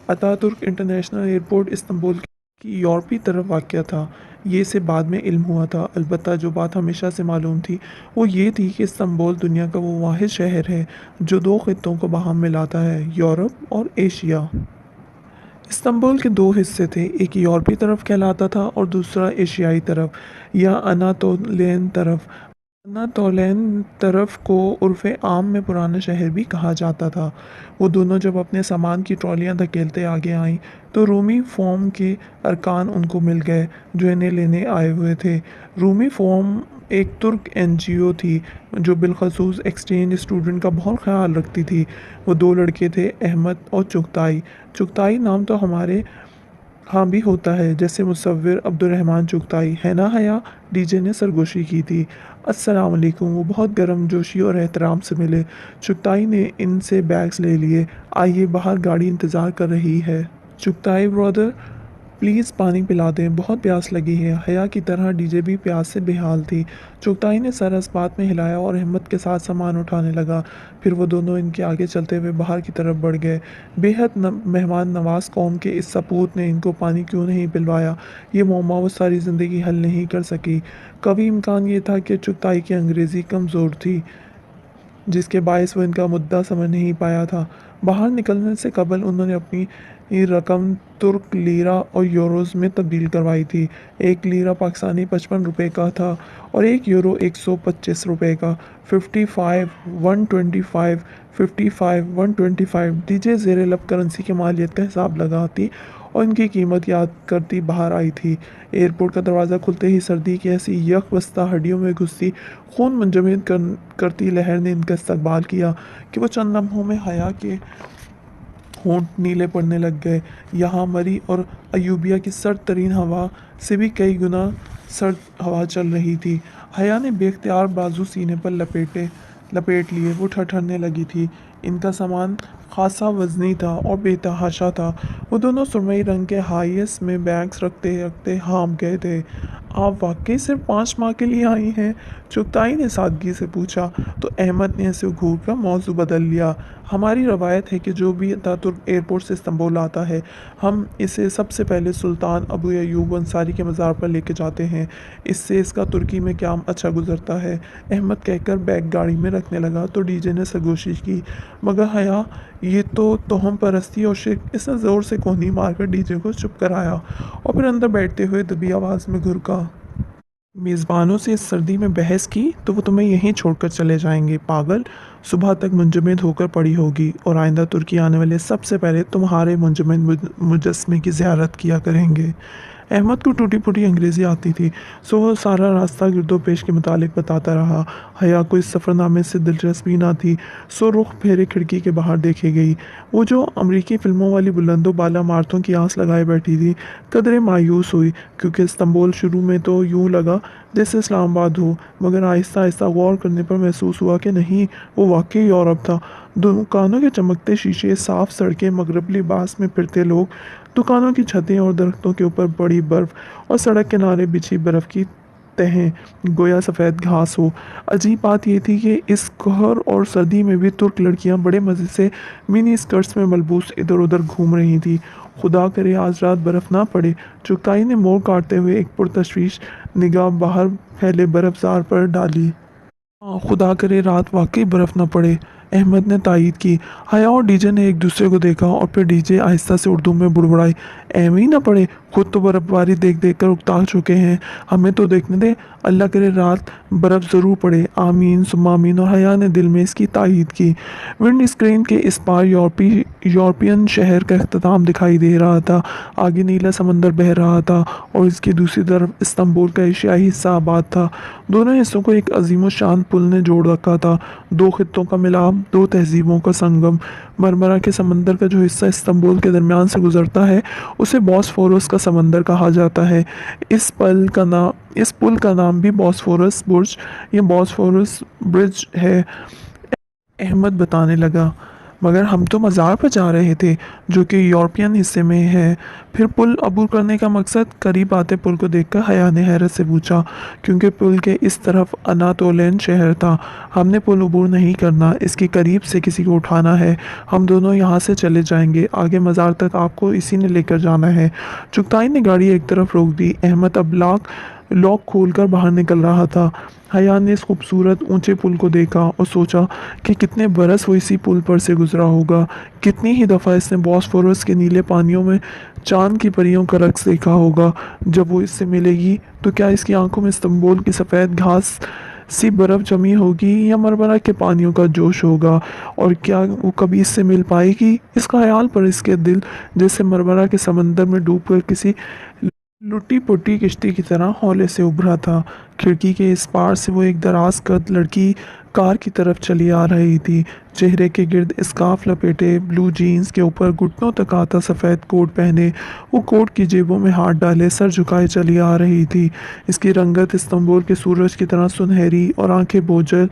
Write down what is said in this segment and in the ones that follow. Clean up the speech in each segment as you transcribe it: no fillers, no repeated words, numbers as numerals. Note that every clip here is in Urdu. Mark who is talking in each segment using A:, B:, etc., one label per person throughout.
A: اتاترک انٹرنیشنل ایئرپورٹ استنبول کی یورپی طرف واقع تھا۔ یہ اسے بعد میں علم ہوا تھا، البتہ جو بات ہمیشہ سے معلوم تھی وہ یہ تھی کہ استنبول دنیا کا وہ واحد شہر ہے جو دو خطوں کو باہم ملاتا ہے، یورپ اور ایشیا۔ استنبول کے دو حصے تھے، ایک یورپی طرف کہلاتا تھا اور دوسرا ایشیائی طرف یا اناطولین طرف۔ اناطولین طرف کو عرف عام میں پرانا شہر بھی کہا جاتا تھا۔ وہ دونوں جب اپنے سامان کی ٹرالیاں دھکیلتے آگے آئیں تو رومی فورم کے ارکان ان کو مل گئے جو انہیں لینے آئے ہوئے تھے۔ رومی فورم ایک ترک این جی او تھی جو بالخصوص ایکسچینج اسٹوڈنٹ کا بہت خیال رکھتی تھی۔ وہ دو لڑکے تھے، احمد اور چغتائی۔ چغتائی نام تو ہمارے ہاں بھی ہوتا ہے، جیسے مصور عبدالرحمن چغتائی، ہے نا حیا؟ ڈی جے نے سرگوشی کی تھی۔ السلام علیکم۔ وہ بہت گرم جوشی اور احترام سے ملے۔ چغتائی نے ان سے بیگز لے لیے۔ آئیے، باہر گاڑی انتظار کر رہی ہے۔ چغتائی برادر، پلیز پانی پلا دیں، بہت پیاس لگی ہے۔ حیا کی طرح ڈی جے بھی پیاس سے بے حال تھی۔ چغتائی نے سر اس بات میں ہلایا اور احمد کے ساتھ سامان اٹھانے لگا۔ پھر وہ دونوں ان کے آگے چلتے ہوئے باہر کی طرف بڑھ گئے۔ بے حد مہمان نواز قوم کے اس سپوت نے ان کو پانی کیوں نہیں پلوایا، یہ معمہ وہ ساری زندگی حل نہیں کر سکی۔ قوی امکان یہ تھا کہ چغتائی کی انگریزی کمزور تھی، جس کے باعث وہ ان کا مدعا سمجھ نہیں پایا تھا۔ باہر نکلنے سے قبل انہوں نے اپنی رقم ترک لیرہ اور یوروز میں تبدیل کروائی تھی۔ ایک لیرہ پاکستانی 55 روپے کا تھا اور ایک یورو 125 روپے کا۔ 55 125 55 125 ڈی جے زیر لب کرنسی کی مالیت کا حساب لگاتی اور ان کی قیمت یاد کرتی باہر آئی تھی۔ ایئرپورٹ کا دروازہ کھلتے ہی سردی کی ایسی یک بستہ ہڈیوں میں گھستی خون منجمد کرتی لہر نے ان کا استقبال کیا کہ وہ چند لمحوں میں حیا کے ہونٹ نیلے پڑنے لگ گئے۔ یہاں مری اور ایوبیا کی سرد ترین ہوا سے بھی کئی گنا سرد ہوا چل رہی تھی۔ حیا نے بے اختیار بازو سینے پر لپیٹ لیے، وہ ٹھٹھرنے لگی تھی۔ ان کا سامان خاصا وزنی تھا اور بے تحاشا تھا۔ وہ دونوں سرمئی رنگ کے ہائی ایس میں بیگز رکھتے رکھتے ہانپ گئے تھے۔ آپ واقعی صرف 5 ماہ کے لیے آئی ہیں؟ چغتائی نے سادگی سے پوچھا، تو احمد نے اسے گھور کر موضوع بدل لیا۔ ہماری روایت ہے کہ جو بھی اتاترک ایئرپورٹ سے استنبول آتا ہے، ہم اسے سب سے پہلے سلطان ابو ایوب انصاری کے مزار پر لے کے جاتے ہیں۔ اس سے اس کا ترکی میں قیام اچھا گزرتا ہے، احمد کہہ کر بیگ گاڑی میں رکھنے لگا تو ڈی جے نے سرگوشی کی، مگر حیا، یہ تو توہم پرستی اور شرک۔ اس نے زور سے کونی مار کر ڈی جے کو چپ کرایا اور پھر اندر بیٹھتے ہوئے دبی آواز میں گھرکا۔ میزبانوں سے اس سردی میں بحث کی تو وہ تمہیں یہیں چھوڑ کر چلے جائیں گے، پاگل۔ صبح تک منجمد ہو کر پڑی ہوگی اور آئندہ ترکی آنے والے سب سے پہلے تمہارے منجمد مجسمے کی زیارت کیا کریں گے۔ احمد کو ٹوٹی پھوٹی انگریزی آتی تھی، سو وہ سارا راستہ گرد و پیش کے متعلق بتاتا رہا۔ حیا کو اس سفر نامے سے دلچسپی نہ تھی، سو رخ پھیرے کھڑکی کے باہر دیکھے گئی۔ وہ جو امریکی فلموں والی بلند و بالا عمارتوں کی آس لگائے بیٹھی تھی، قدرے مایوس ہوئی، کیونکہ استنبول شروع میں تو یوں لگا جیسے اسلام آباد ہو، مگر آہستہ آہستہ غور کرنے پر محسوس ہوا کہ نہیں، وہ واقعی یورپ تھا۔ دکانوں کے چمکتے شیشے، صاف سڑکیں، مغرب لباس میں پھرتے لوگ، دکانوں کی چھتیں اور درختوں کے اوپر بڑی برف اور سڑک کنارے بچھی برف کی تہیں گویا سفید گھاس ہو۔ عجیب بات یہ تھی کہ اس قہر اور سردی میں بھی ترک لڑکیاں بڑے مزے سے منی اسکرٹس میں ملبوس ادھر ادھر گھوم رہی تھیں۔ خدا کرے آج رات برف نہ پڑے، چغتائی نے موڑ کاٹتے ہوئے ایک پرتشویش نگاہ باہر پھیلے برف زار پر ڈالی۔ ہاں، خدا کرے رات واقعی برف نہ پڑے، احمد نے تائید کی۔ حیا اور ڈی جے نے ایک دوسرے کو دیکھا اور پھر ڈی جے آہستہ سے اردو میں بڑبڑائی، ایویں نہ پڑے، خود تو برف باری دیکھ دیکھ کر اکتا چکے ہیں، ہمیں تو دیکھنے دیں، اللہ کرے رات برف ضرور پڑے، آمین ثم آمین۔ اور حیا نے دل میں اس کی تائید کی۔ ونڈ اسکرین کے اس پار یورپین شہر کا اختتام دکھائی دے رہا تھا، آگے نیلا سمندر بہہ رہا تھا اور اس کی دوسری طرف استنبول کا ایشیائی حصہ آباد تھا۔ دونوں حصوں کو ایک عظیم الشان پل نے جوڑ رکھا تھا، دو خطوں کا ملاپ، دو تہذیبوں کا سنگم۔ مرمرا کے سمندر کا جو حصہ استنبول کے درمیان سے گزرتا ہے اسے بوسفورس کا سمندر کہا جاتا ہے۔ اس پل کا نام بھی بوسفورس برج یا بوسفورس برج ہے، احمد بتانے لگا۔ مگر ہم تو مزار پر جا رہے تھے جو کہ یورپین حصے میں ہے۔ پھر پل عبور کرنے کا مقصد؟ قریب آتے پل کو دیکھ کر حیا نے حیرت سے پوچھا، کیونکہ پل کے اس طرف اناتولین شہر تھا۔ ہم نے پل عبور نہیں کرنا، اس کے قریب سے کسی کو اٹھانا ہے۔ ہم دونوں یہاں سے چلے جائیں گے، آگے مزار تک آپ کو اسی نے لے کر جانا ہے۔ چغتائی نے گاڑی ایک طرف روک دی۔ احمد اب لاک کھول کر باہر نکل رہا تھا۔ حیا نے اس خوبصورت اونچے پل کو دیکھا اور سوچا کہ کتنے برس وہ اسی پل پر سے گزرا ہوگا، کتنی ہی دفعہ اس نے بوسفورس کے نیلے پانیوں میں چاند کی پریوں کا رقص دیکھا ہوگا۔ جب وہ اس سے ملے گی تو کیا اس کی آنکھوں میں استنبول کی سفید گھاس سی برف جمی ہوگی یا مرمرہ کے پانیوں کا جوش ہوگا، اور کیا وہ کبھی اس سے مل پائے گی؟ اس خیال پر اس کے دل جیسے مرمرہ کے سمندر میں ڈوب کر کسی لٹی پٹی کشتی کی طرح ہولے سے ابھرا تھا۔ کھڑکی کے اس پار سے وہ ایک دراز قد لڑکی کار کی طرف چلی آ رہی تھی، چہرے کے گرد اسکارف لپیٹے، بلو جینز کے اوپر گھٹنوں تک آتا سفید کوٹ پہنے، وہ کوٹ کی جیبوں میں ہاتھ ڈالے سر جھکائے چلی آ رہی تھی۔ اس کی رنگت استنبول کے سورج کی طرح سنہری اور آنکھیں بوجھل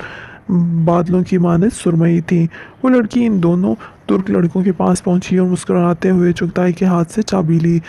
A: بادلوں کی مانند سرمئی تھیں۔ وہ لڑکی ان دونوں ترک لڑکوں کے پاس پہنچی اور مسکراتے ہوئے چغتائی کے ہاتھ سے چابی لی۔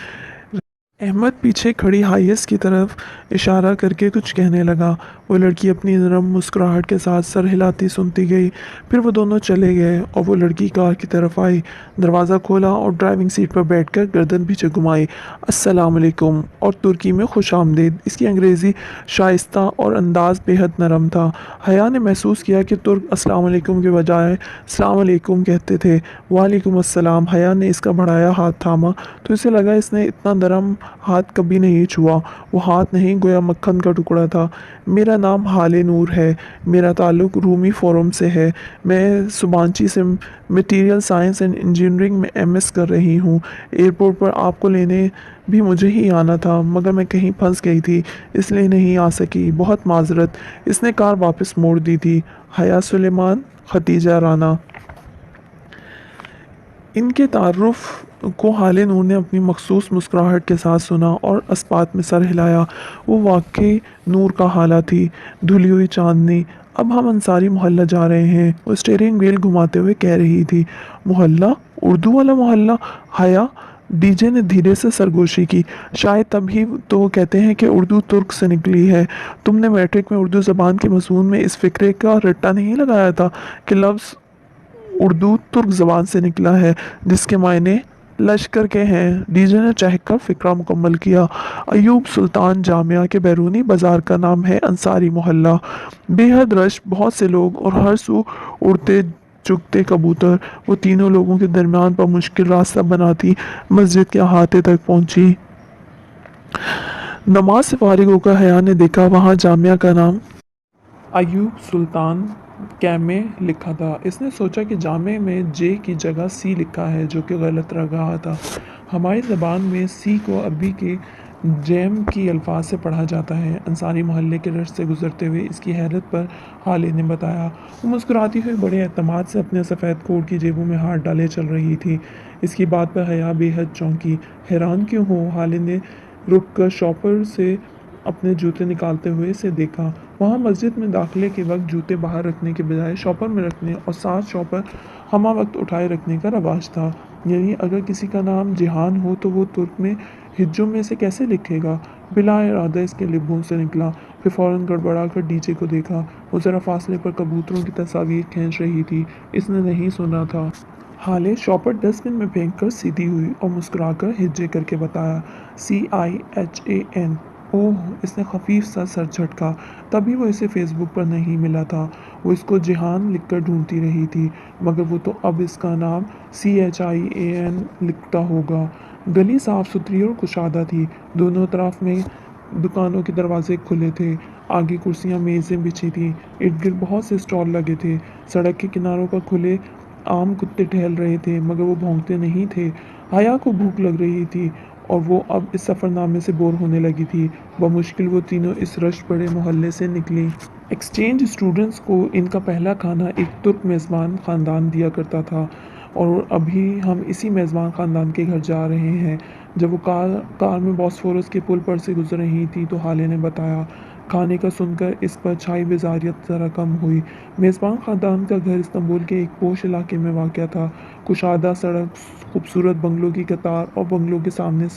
A: احمد پیچھے کھڑی حائس کی طرف اشارہ کر کے کچھ کہنے لگا۔ وہ لڑکی اپنی نرم مسکراہٹ کے ساتھ سر ہلاتی سنتی گئی۔ پھر وہ دونوں چلے گئے اور وہ لڑکی کار کی طرف آئی، دروازہ کھولا اور ڈرائیونگ سیٹ پر بیٹھ کر گردن پیچھے گھمائی۔ السلام علیکم اور ترکی میں خوش آمدید۔ اس کی انگریزی شائستہ اور انداز بے حد نرم تھا۔ حیا نے محسوس کیا کہ ترک السلام علیکم کے بجائے السلام علیکم کہتے تھے۔ وعلیکم السلام۔ حیا نے اس کا بڑھایا ہاتھ تھاما تو اسے لگا اس نے اتنا نرم ہاتھ کبھی نہیں چھوا۔ وہ ہاتھ نہیں گویا مکھن کا ٹکڑا تھا۔ میرا نام ہالے نور ہے، میرا تعلق رومی فورم سے ہے، میں سبانچی سے میٹیریل سائنس اینڈ انجینئرنگ میں MS کر رہی ہوں۔ ایئرپورٹ پر آپ کو لینے بھی مجھے ہی آنا تھا، مگر میں کہیں پھنس گئی تھی اس لیے نہیں آ سکی، بہت معذرت۔ اس نے کار واپس موڑ دی تھی۔ حیا سلیمان، ختیجہ رانا۔ ان کے تعارف کو حالے نور نے اپنی مخصوص مسکراہٹ کے ساتھ سنا اور اسپات میں سر ہلایا۔ وہ واقعی نور کا حالہ تھی، دھلی ہوئی چاندنی۔ اب ہم انصاری محلہ جا رہے ہیں، وہ اسٹیئرنگ وہیل گھماتے ہوئے کہہ رہی تھی۔ محلہ؟ اردو والا محلہ؟ حیا، ڈی جے نے دھیرے سے سرگوشی کی۔ شاید تبھی تو وہ کہتے ہیں کہ اردو ترک سے نکلی ہے۔ تم نے میٹرک میں اردو زبان کے مضمون میں اس فقرے کا رٹا نہیں لگایا تھا کہ لفظ اردو ترک زبان سے نکلا ہے جس کے معنی لشکر کے ہیں؟ ڈی جے نے چہک کر فقرہ مکمل کیا۔ ایوب سلطان جامعہ کے بیرونی بازار کا نام ہے انصاری محلہ۔ بے حد رش، بہت سے لوگ اور ہر سو اڑتے چگتے کبوتر۔ وہ تینوں لوگوں کے درمیان پر مشکل راستہ بناتی مسجد کے احاطے تک پہنچی۔ نماز سے فارغ ہو کر حیا نے دیکھا وہاں جامعہ کا نام ایوب سلطان میں لکھا تھا۔ اس نے سوچا کہ جامع میں جے کی جگہ سی لکھا ہے جو کہ غلط رہا تھا۔ ہماری زبان میں سی کو عربی کے جیم کی الفاظ سے پڑھا جاتا ہے۔ انصاری محلے کے رش سے گزرتے ہوئے اس کی حیرت پر حالے نے بتایا۔ وہ مسکراتی ہوئی بڑے اعتماد سے اپنے سفید کوٹ کی جیبوں میں ہاتھ ڈالے چل رہی تھی۔ اس کی بات پر حیا بے حد چونکی۔ حیران کیوں ہو؟ حالے نے رک کر شاپر سے اپنے جوتے نکالتے ہوئے اسے دیکھا۔ وہاں مسجد میں داخلے کے وقت جوتے باہر رکھنے کے بجائے شاپر میں رکھنے اور ساتھ شاپر ہمہ وقت اٹھائے رکھنے کا رواج تھا۔ یعنی اگر کسی کا نام جہان ہو تو وہ ترک میں ہجوں میں سے کیسے لکھے گا؟ بلا ارادہ اس کے لبوں سے نکلا۔ پھر فوراً گڑبڑا کر ڈی جے کو دیکھا۔ وہ ذرا فاصلے پر کبوتروں کی تصاویر کھینچ رہی تھی۔ اس نے نہیں سنا تھا۔ حالے شاپر ڈسٹ بن میں پھینک کر سیدھی ہوئی اور مسکرا کر ہجے کر کے بتایا، CIHAN۔ اوہ! اس نے خفیف سا سر جھٹکا۔ تبھی وہ اسے فیس بک پر نہیں ملا تھا۔ وہ اس کو جہان لکھ کر ڈھونڈتی رہی تھی، مگر وہ تو اب اس کا نام CHIAN لکھتا ہوگا۔ گلی صاف ستھری اور کشادہ تھی۔ دونوں طرف میں دکانوں کے دروازے کھلے تھے، آگے کرسیاں میزیں بچھی تھیں، ارد گرد بہت سے اسٹال لگے تھے۔ سڑک کے کناروں پر کھلے عام کتے ٹہل رہے تھے مگر وہ بھونکتے نہیں تھے۔ حیا کو بھوک لگ رہی تھی اور وہ اب اس سفر نامے سے بور ہونے لگی تھی۔ بمشکل وہ تینوں اس رش بڑے محلے سے نکلیں۔ ایکسچینج اسٹوڈنٹس کو ان کا پہلا کھانا ایک ترک میزبان خاندان دیا کرتا تھا اور ابھی ہم اسی میزبان خاندان کے گھر جا رہے ہیں۔ جب وہ کار میں بوسفورس کے پل پر سے گزر رہی تھی تو حالے نے بتایا، کھانے کا سن کر اس پر چھائی بیزاریت ذرا کم ہوئی۔ میزبان خاندان کا گھر استنبول کے ایک پوش علاقے میں واقع تھا۔ کشادہ سڑک، خوبصورت بنگلوں کی قطار اور بنگلوں کے سامنے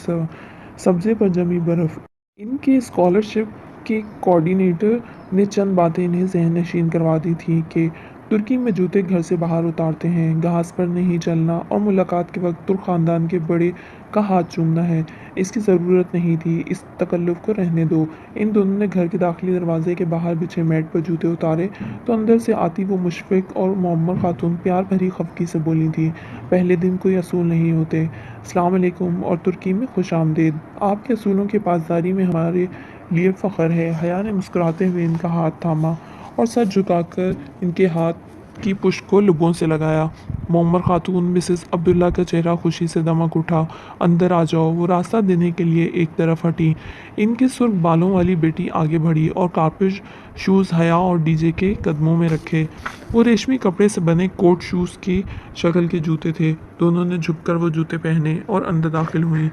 A: سبزے پر جمی برف۔ ان کے اسکالرشپ کے کوآرڈینیٹر نے چند باتیں انہیں ذہن نشین کروا دی تھیں کہ ترکی میں جوتے گھر سے باہر اتارتے ہیں، گھاس پر نہیں چلنا اور ملاقات کے وقت ترک خاندان کے بڑے کا ہاتھ چومنا ہے۔ اس کی ضرورت نہیں تھی، اس تکلف کو رہنے دو۔ ان دونوں نے گھر کے داخلی دروازے کے باہر بچھے میٹ پر جوتے اتارے تو اندر سے آتی وہ مشفق اور معمر خاتون پیار بھری خفگی سے بولی تھیں، پہلے دن کوئی اصول نہیں ہوتے۔ السلام علیکم اور ترکی میں خوش آمدید۔ آپ کے اصولوں کی پاسداری میں ہمارے لیے فخر ہے۔ حیا نے مسکراتے ہوئے ان کا ہاتھ تھاما اور سر جھکا کر ان کے ہاتھ کی پشت کو لبوں سے لگایا۔ معمر خاتون مسز عبداللہ کا چہرہ خوشی سے دمک اٹھا۔ اندر آ جاؤ، وہ راستہ دینے کے لیے ایک طرف ہٹی۔ ان کی سرخ بالوں والی بیٹی آگے بڑھی اور کارپیٹ شوز حیا اور ڈی جے کے قدموں میں رکھے۔ وہ ریشمی کپڑے سے بنے کوٹ شوز کی شکل کے جوتے تھے۔ دونوں نے جھک کر وہ جوتے پہنے اور اندر داخل ہوئیں۔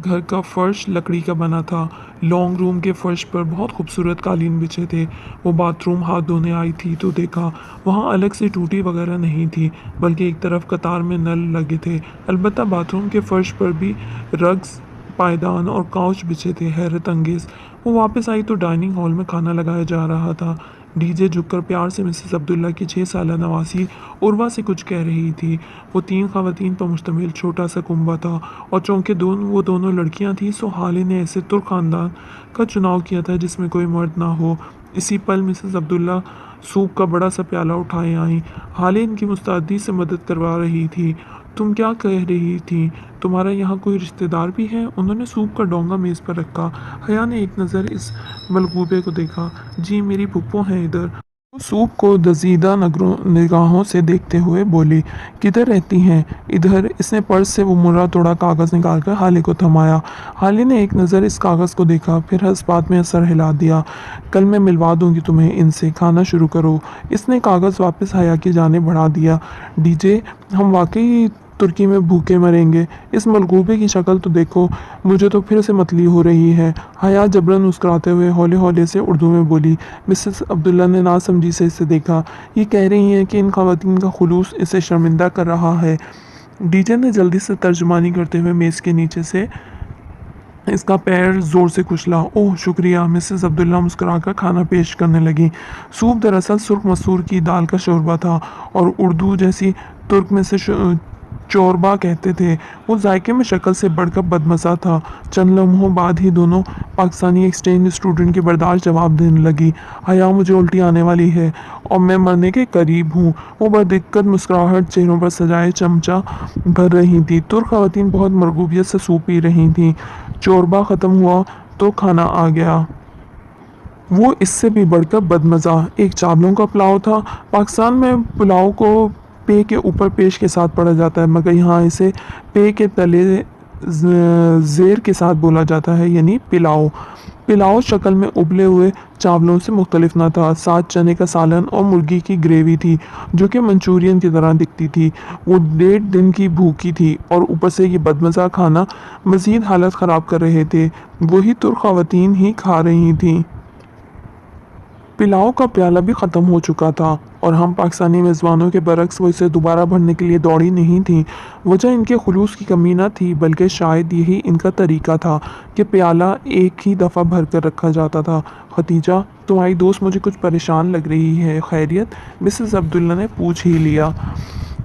A: گھر کا فرش لکڑی کا بنا تھا۔ لانگ روم کے فرش پر بہت خوبصورت قالین بچھے تھے۔ وہ باتھ روم ہاتھ دھونے آئی تھی تو دیکھا وہاں الگ سے ٹوٹی وغیرہ نہیں تھی، بلکہ ایک طرف قطار میں نل لگے تھے۔ البتہ باتھ روم کے فرش پر بھی رگز، پائیدان اور کاؤچ بچھے تھے۔ حیرت انگیز! وہ واپس آئی تو ڈائننگ ہال میں کھانا لگایا جا رہا تھا۔ ڈی جے جھک کر پیار سے مسز عبداللہ کی 6 سالہ نواسی عروہ سے کچھ کہہ رہی تھی۔ وہ 3 خواتین پر مشتمل چھوٹا سا کنبہ تھا اور چونکہ وہ دونوں لڑکیاں تھیں سو حالے نے ایسے ترک خاندان کا چناؤ کیا تھا جس میں کوئی مرد نہ ہو۔ اسی پل مسز عبداللہ سوپ کا بڑا سا پیالہ اٹھائے آئیں۔ حالے ان کی مستعدی سے مدد کروا رہی تھی۔ تم کیا کہہ رہی تھیں؟ تمہارا یہاں کوئی رشتہ دار بھی ہے؟ انہوں نے سوپ کا ڈونگا میز پر رکھا۔ حیا نے ایک نظر اس ملغوبے کو دیکھا۔ جی، میری پھپھو ہیں ادھر۔ وہ سوپ کو دزیدہ نگاہوں سے دیکھتے ہوئے بولی۔ کدھر رہتی ہیں؟ ادھر۔ اس نے پرس سے وہ مرہ توڑا کاغذ نکال کر حالے کو تھمایا۔ حالے نے ایک نظر اس کاغذ کو دیکھا، پھر اس بات میں سر ہلا دیا۔ کل میں ملوا دوں گی تمہیں ان سے، کھانا شروع کرو۔ اس نے کاغذ واپس حیا کی جانب بڑھا دیا۔ ڈی جے، ہم واقعی ترکی میں بھوکے مریں گے؟ اس ملغوبے کی شکل تو دیکھو، مجھے تو پھر سے متلی ہو رہی ہے۔ حیا جبراً مسکراتے ہوئے ہولے ہولے سے اردو میں بولی۔ مسز عبداللہ نے ناسمجھی سے اسے دیکھا۔ یہ کہہ رہی ہیں کہ ان خواتین کا خلوص اسے شرمندہ کر رہا ہے؟ ڈی جے نے جلدی سے ترجمانی کرتے ہوئے میز کے نیچے سے اس کا پیر زور سے کچلا۔ اوہ شکریہ۔ مسز عبداللہ مسکرا کر کھانا پیش کرنے لگیں۔ سوپ دراصل سرخ مسور کی دال کا شوربہ تھا اور اردو جیسی ترک میں سے چوربا کہتے تھے۔ وہ ذائقے میں شکل سے بڑھ کر بدمزہ تھا۔ چند لمحوں بعد ہی دونوں پاکستانی ایکسچینج اسٹوڈنٹ کی برداشت جواب دینے لگی۔ حیا، مجھے الٹی آنے والی ہے اور میں مرنے کے قریب ہوں۔ وہ بدقت مسکراہٹ چہروں پر سجائے چمچہ بھر رہی تھیں۔ ترک خواتین بہت مرغوبیت سے سوپ پی رہی تھیں۔ چوربا ختم ہوا تو کھانا آ گیا۔ وہ اس سے بھی بڑھ کر بدمزہ ایک چاولوں کا پلاؤ تھا۔ پاکستان میں پلاؤ کو پے کے اوپر پیش کے ساتھ پڑھا جاتا ہے، مگر یہاں اسے پے کے تلے زیر کے ساتھ بولا جاتا ہے، یعنی پلاؤ۔ پلاؤ شکل میں ابلے ہوئے چاولوں سے مختلف نہ تھا۔ ساتھ چنے کا سالن اور مرغی کی گریوی تھی جو کہ منچورین کی طرح دکھتی تھی۔ وہ 1.5 دن کی بھوکی تھی اور اوپر سے یہ بدمزہ کھانا مزید حالت خراب کر رہے تھے۔ وہی ترک خواتین ہی کھا رہی تھیں۔ پلاؤ کا پیالہ بھی ختم ہو چکا تھا اور ہم پاکستانی میزبانوں کے برعکس وہ اسے دوبارہ بھرنے کے لیے دوڑی نہیں تھیں۔ وجہ ان کے خلوص کی کمی نہ تھی، بلکہ شاید یہی ان کا طریقہ تھا کہ پیالہ ایک ہی دفعہ بھر کر رکھا جاتا تھا۔ ختیجہ، تمہاری دوست مجھے کچھ پریشان لگ رہی ہے، خیریت؟ مسز عبداللہ نے پوچھ ہی لیا۔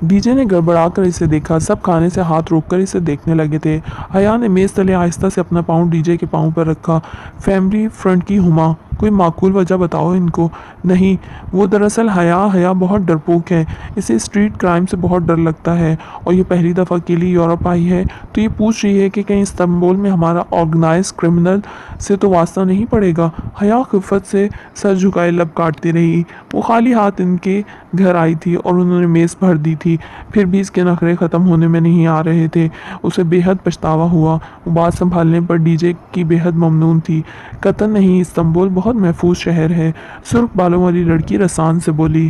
A: ڈی جے نے گڑبڑا کر اسے دیکھا۔ سب کھانے سے ہاتھ روک کر اسے دیکھنے لگے تھے۔ حیا نے میز تلے آہستہ سے اپنا پاؤں ڈی جے کے پاؤں پر رکھا۔ فیملی فرنٹ کی ہما، کوئی معقول وجہ بتاؤ ان کو۔ نہیں، وہ دراصل حیا بہت ڈرپوک ہے۔ اسے اسٹریٹ کرائم سے بہت ڈر لگتا ہے اور یہ پہلی دفعہ کے لیے یورپ آئی ہے تو یہ پوچھ رہی ہے کہ کہیں استنبول میں ہمارا آرگنائز کرمنل سے تو واسطہ نہیں پڑے گا۔ حیا خفت سے سر جھکائے لب کاٹتی رہی۔ وہ خالی ہاتھ ان کے گھر آئی تھی اور انہوں نے میز بھر دی تھی، پھر بھی اس کے نخرے ختم ہونے میں نہیں آ رہے تھے۔ اسے بے حد پچھتاوا ہوا۔ وہ بات سنبھالنے پر ڈی جے کی بے حد ممنون تھی۔ قطعاً نہیں، استنبول بہت محفوظ شہر ہے، سرخ بالوں والی لڑکی رسان سے بولی۔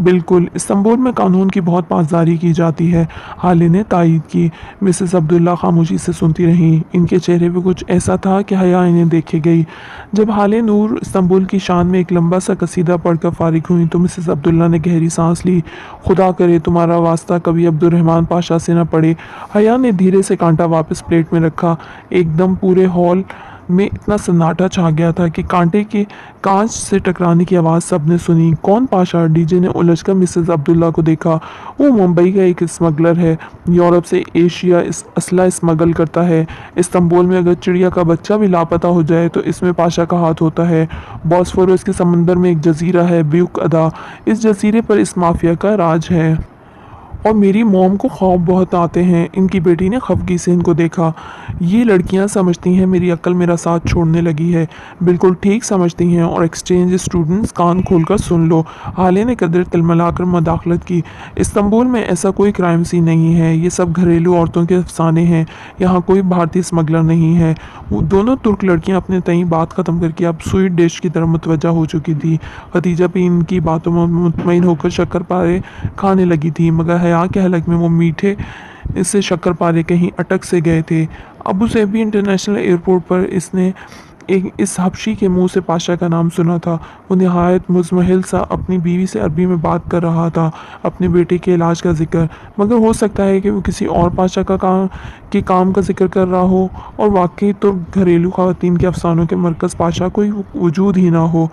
A: بالکل، استنبول میں قانون کی بہت پاسداری کی جاتی ہے، حالے نے تائید کی۔ مسز عبداللہ خاموشی سے سنتی رہیں۔ ان کے چہرے پہ کچھ ایسا تھا کہ حیا انہیں دیکھے گئی۔ جب حالے نور استنبول کی شان میں ایک لمبا سا قصیدہ پڑھ کر فارغ ہوئیں تو مسز عبداللہ نے گہری سانس لی۔ خدا کرے تمہارا واسطہ کبھی عبدالرحمن پاشا سے نہ پڑے۔ حیا نے دھیرے سے کانٹا واپس پلیٹ میں رکھا۔ ایک دم پورے ہال میں اتنا سناٹا چھا گیا تھا کہ کانٹے کے کانچ سے ٹکرانے کی آواز سب نے سنی۔ کون پاشا؟ ڈی جے نے الجھ کر مسز عبداللہ کو دیکھا۔ وہ ممبئی کا ایک اسمگلر ہے، یورپ سے ایشیا اسلحہ اسمگل کرتا ہے۔ استنبول میں اگر چڑیا کا بچہ بھی لاپتہ ہو جائے تو اس میں پاشا کا ہاتھ ہوتا ہے۔ بوسفورس کے سمندر میں ایک جزیرہ ہے بیوک ادا، اس جزیرے پر اس مافیا کا راج ہے۔ اور میری موم کو خواب بہت آتے ہیں۔ ان کی بیٹی نے خفگی سے ان کو دیکھا۔ یہ لڑکیاں سمجھتی ہیں میری عقل میرا ساتھ چھوڑنے لگی ہے۔ بالکل ٹھیک سمجھتی ہیں، اور ایکسچینج اسٹوڈنٹس کان کھول کر سن لو۔ حالے نے قدر تلملا کر مداخلت کی۔ استنبول میں ایسا کوئی کرائم سین نہیں ہے، یہ سب گھریلو عورتوں کے افسانے ہیں، یہاں کوئی بھارتی اسمگلر نہیں ہے۔ وہ دونوں ترک لڑکیاں اپنے تئیں بات ختم کر کے اب سویٹ ڈش کی طرف متوجہ ہو چکی تھی۔ خدیجہ بھی ان کی باتوں میں مطمئن ہو کر شکر پارے کھانے لگی تھی، مگر حیا کے حلق میں وہ میٹھے سے شکر پارے کہیں اٹک سے گئے تھے۔ ابو ظبی انٹرنیشنل ایئرپورٹ پر اس نے اس حبشی کے منہ سے پاشا کا نام سنا تھا۔ وہ نہایت مزمحل سا اپنی بیوی سے عربی میں بات کر رہا تھا، اپنے بیٹے کے علاج کا ذکر، مگر ہو سکتا ہے کہ وہ کسی اور پاشا کے کام کا ذکر کر رہا ہو، اور واقعی تو گھریلو خواتین کے افسانوں کے مرکز پاشا کوئی وجود ہی نہ ہو۔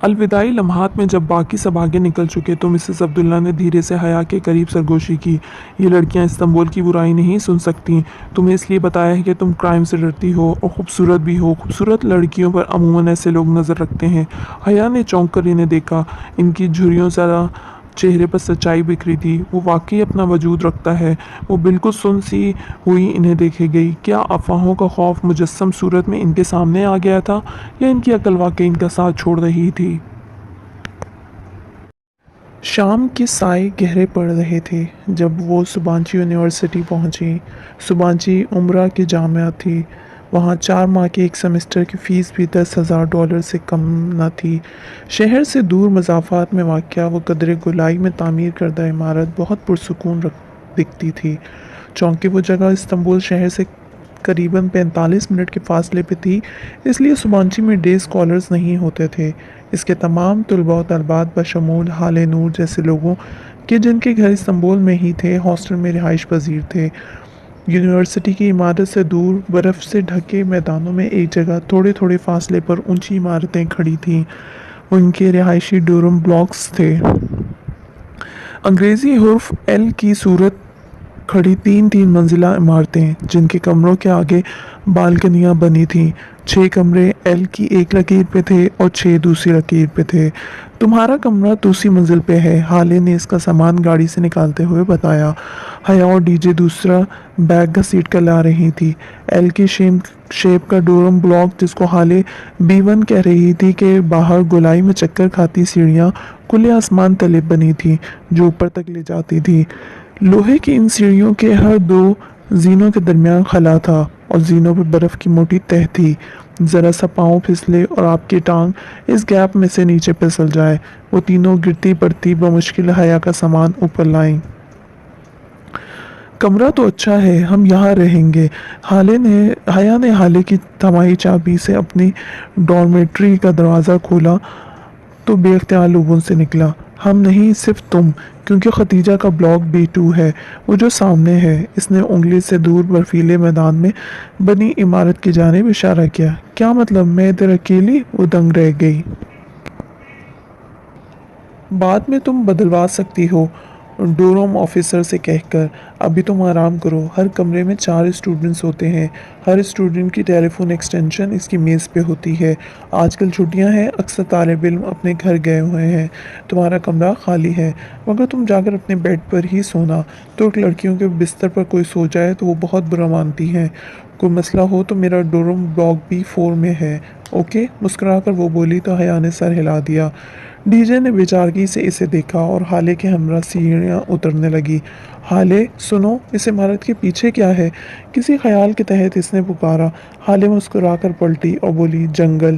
A: الوداعی لمحات میں جب باقی سب آگے نکل چکے تو مسز عبداللہ نے دھیرے سے حیا کے قریب سرگوشی کی۔ یہ لڑکیاں استنبول کی برائی نہیں سن سکتیں۔ تمہیں اس لیے بتایا ہے کہ تم کرائم سے ڈرتی ہو اور خوبصورت بھی ہو۔ خوبصورت لڑکیوں پر عموماً ایسے لوگ نظر رکھتے ہیں۔ حیا نے چونک کر انہیں دیکھا۔ ان کی جھریوں زدہ چہرے پر سچائی بکھری تھی۔ وہ واقعی اپنا وجود رکھتا ہے۔ وہ بالکل سن سی ہوئی انہیں دیکھے گئی۔ کیا افواہوں کا خوف مجسم صورت میں ان کے سامنے آ گیا تھا، یا ان کی عقل واقعی ان کا ساتھ چھوڑ رہی تھی؟ شام کے سائے گہرے پڑ رہے تھے جب وہ سبانچی یونیورسٹی پہنچی۔ سبانچی عمرہ کی جامعہ تھی۔ وہاں 4 ماہ کے ایک سیمسٹر کی فیس بھی $10,000 سے کم نہ تھی۔ شہر سے دور مسافات میں واقع وہ قدرے گولائی میں تعمیر کردہ عمارت بہت پرسکون دکھتی تھی، چونکہ وہ جگہ استنبول شہر سے قریباً 45 منٹ کے فاصلے پہ تھی، اس لیے سبانچی میں ڈے اسکالرز نہیں ہوتے تھے۔ اس کے تمام طلباء و طالبات بشمول حالے نور جیسے لوگوں کے جن کے گھر استنبول میں ہی تھے، ہاسٹل میں رہائش پذیر تھے۔ یونیورسٹی کی عمارت سے دور برف سے ڈھکے میدانوں میں ایک جگہ تھوڑے تھوڑے فاصلے پر اونچی عمارتیں کھڑی تھیں، ان کے رہائشی ڈورم بلاکس تھے۔ انگریزی حرف ایل کی صورت کھڑی 3 منزلہ عمارتیں، جن کے کمروں کے آگے بالکنیاں بنی تھیں۔ 6 کمرے ایل کی ایک لکیر پہ تھے اور 6 دوسری لکیر پہ تھے۔ تمہارا کمرہ دوسری منزل پہ ہے، حالے نے اس کا سامان گاڑی سے نکالتے ہوئے بتایا۔ حیا اور ڈی جے دوسرا بیگ گھسیٹ کر لا رہی تھی۔ ایل کی شیپ کا ڈورم بلاک، جس کو حالے B1 کہہ رہی تھی، کے باہر گولائی میں چکر کھاتی سیڑھیاں کھلے آسمان تلے بنی تھیں جو اوپر تک لے جاتی تھیں۔ لوہے کی ان سیڑھیوں کے ہر 2 زینوں کے درمیان خلا تھا، اور زینوں پہ برف کی موٹی تہہ تھی۔ ذرا سا پاؤں پھسلے اور آپ کی ٹانگ اس گیپ میں سے نیچے پھسل جائے۔ وہ تینوں گرتی پڑتی بمشکل حیا کا سامان اوپر لائیں۔ کمرہ تو اچھا ہے، ہم یہاں رہیں گے۔ حیا نے حالے کی تھمائی چابی سے اپنی ڈارمیٹری کا دروازہ کھولا تو بے اختیار لوگوں سے نکلا، ہم نہیں، صرف تم، کیونکہ ختیجہ کا بلاک B2 ہے، وہ جو سامنے ہے۔ اس نے انگلی سے دور برفیلے میدان میں بنی عمارت کی جانب اشارہ کیا۔ کیا مطلب، میں ادھر اکیلی؟ وہ دنگ رہ گئی۔ بعد میں تم بدلوا سکتی ہو ڈورم آفیسر سے کہہ کر، ابھی تم آرام کرو۔ ہر کمرے میں 4 اسٹوڈنٹس ہوتے ہیں، ہر اسٹوڈنٹ کی ٹیلی فون ایکسٹینشن اس کی میز پہ ہوتی ہے۔ آج کل چھٹیاں ہیں، اکثر طالب علم اپنے گھر گئے ہوئے ہیں، تمہارا کمرہ خالی ہے، مگر تم جا کر اپنے بیڈ پر ہی سونا۔ ترک لڑکیوں کے بستر پر کوئی سو جائے تو وہ بہت برا مانتی ہیں۔ کوئی مسئلہ ہو تو میرا ڈورم بلاک B4 میں ہے، اوکے؟ مسکرا کر وہ بولی تو حیا نے سر ہلا دیا۔ ڈی جے نے بیچارگی سے اسے دیکھا اور حالے کے ہمراہ سیڑھیاں اترنے لگی۔ حالے، سنو، اس عمارت کے پیچھے کیا ہے؟ کسی خیال کے تحت اس نے پکارا۔ حالے مسکرا کر پلٹی اور بولی، جنگل۔